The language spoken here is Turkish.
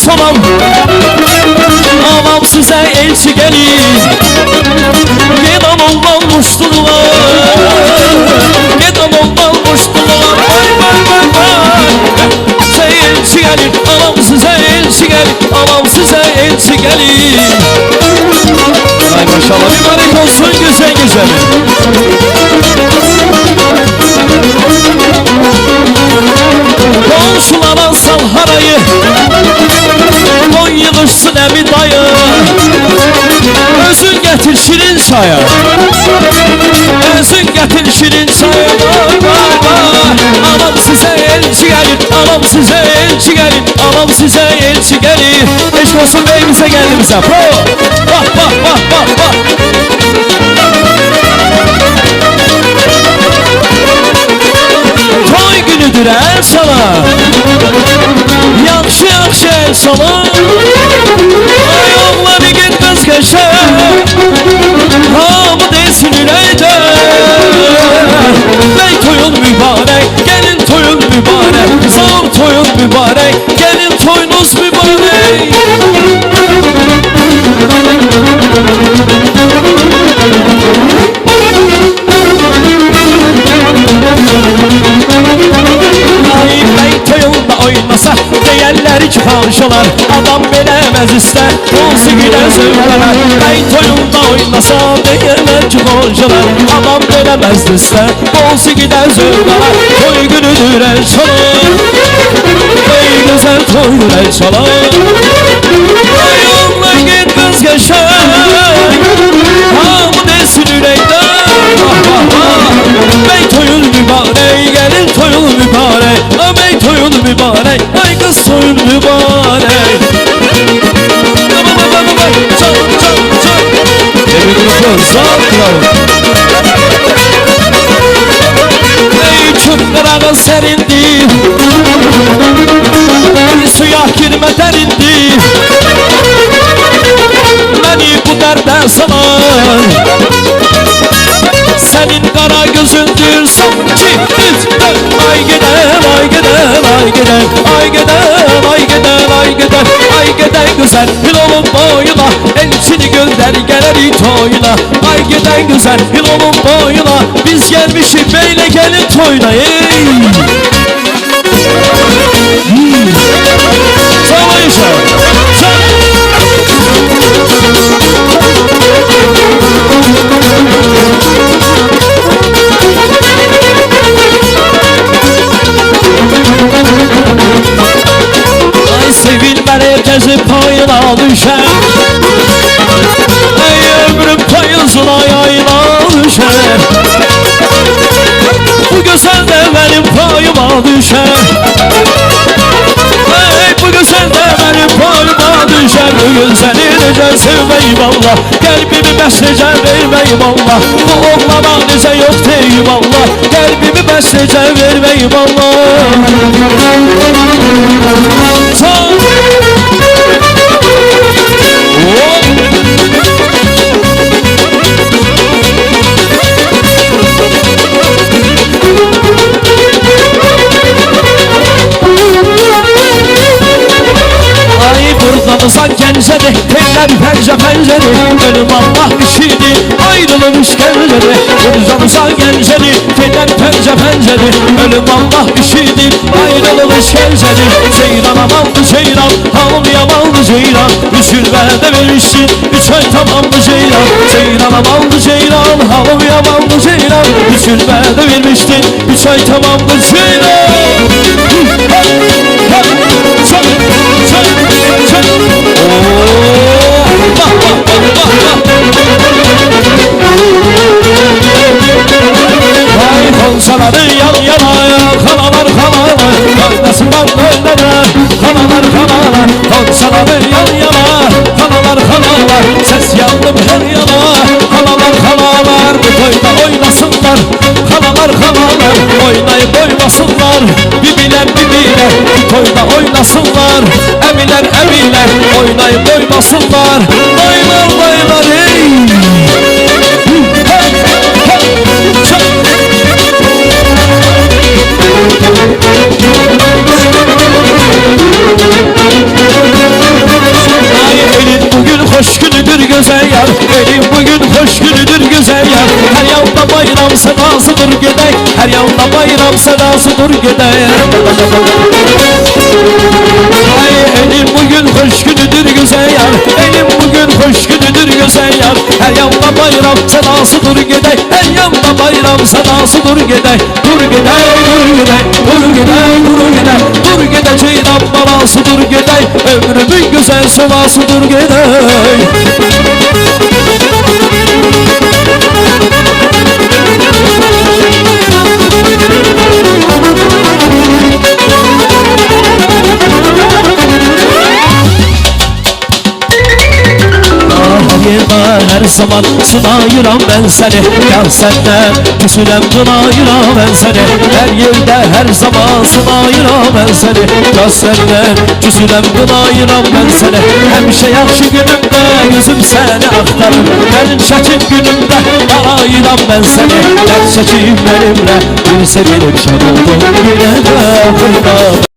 solam. Anam size elçi gelir. Gedan ondan muştuluğa. Gedan ondan muştuluğa. Vay vay vay vay. Size elçi gelir. Anam size elçi gelir. Anam size elçi gelir. Ay maşallah, mübarek olsun güzel güzel. Komşulara sal harayı, koy yığışsın evi dayı. Özün getir şirin çaya, özün getir şirin çaya. Vay vay vay. Anam size elçi gelir, anam size elçi gelir, anam size elçi gelir. Eşk olsun beyimize geldi bize. Bak bak bak bak bak. Toy günüdür el sana, yaxşı yaxşı el sana. Ay oğlanı gitmez keşe, hamı desin üreyde. Bey toyun mübarek, gelin toyun mübarek. Zor toyun mübarek, gelin toyunuz mübarek. Oynasa deyərlər ki xanşolar, adam beləməz istər, olsa gülə zövqələr. Bəy toyunda oynasa deyərlər ki xanşolar, adam beləməz istər, olsa gülə zövqələr. Toy günüdür el çalar, ey güzel toydur el çalar. Ay oğlan gitmez geçer, hamı desin ürəkdə. Bey toyun mübarek, gelin toyun mübarek. Bey toyun mübarek, ay kız toyun mübarek. Çal çal çal. Demin mikrofon sağ kralım. Ey çöpler serindi, suya girme derindi. Beni bu derde salar, senin kara gözündür sanki bizden. Ay giden, ay giden, ay giden, ay giden, ay giden, ay giden, ay giden güzel Hilolun boyuna, elçini gönder geleri toyuna. Ay giden güzel Hilolun boyuna, biz gelmişik beyle gelin toyuna. Ey! Sağ yaşa! Ay sevilmeli gezip payına düşer, ey ömrüm payızına yayına düşer. Bu güzel de benim payıma düşer, ey bu güzel de benim payıma düşer. Bugün seni nece sevmeyim Allah, kalbimi besnece vermeyim Allah. Bu oğlana nece yok deyim Allah, kalbimi besnece vermeyim Allah. Çal! Buradanızan genzeri, eller pence penceri. Ölüm Allah işidi, ayrılır işkenceri. Buradanızan genzeri, eller pence penceri. Ölüm Allah işidi, ayrılır işkenceri. Ceylan amandı ceylan, hanım yamandı ceylan. Üç yıl vədə vermişsin, 3 ay tamamdı ceylan. Ceylan amandı ceylan, hanım yamandı ceylan. 3 yıl vədə vermişsin, 3 ay tamamdı ceylan. Vay konsaları yan yana, kanalar kanalar, kaynasından önlere, kanalar kanalar. Konsaları yan yana, kanalar kanalar, ses yandım her yana, kanalar kanalar. Bu toyda oynasınlar, kanalar kanalar, oynayıp oynasınlar. Bir bilen bir bilen, bu toyda oynasınlar. Emiler emiler, oynayıp oynasınlar. Baylar baylar ey. bayram sedasıdır gedək. Ay elim bugün hoş günüdür güzel yar, elim bugün hoş günüdür güzel yar. Her yanda bayram sedasıdır gedək, her yanda bayram sedasıdır gedək. Dur gedək, dur gedək, dur gedək, dur gedək, dur gedək ceylan balasıdır gedək. Ömrümün güzel sevasıdır gedək. Her zaman sınayıram ben seni, gel senden küsülem kınayıram ben seni. Her yerde her zaman sınayıram ben seni, gel senden küsülem kınayıram ben seni. Hemşe yaxşı günümde yüzüm seni aktarır, benim çetin günümde arayıram ben seni. Dert çekim benimle bir sevinip şad oldum yine de fırla.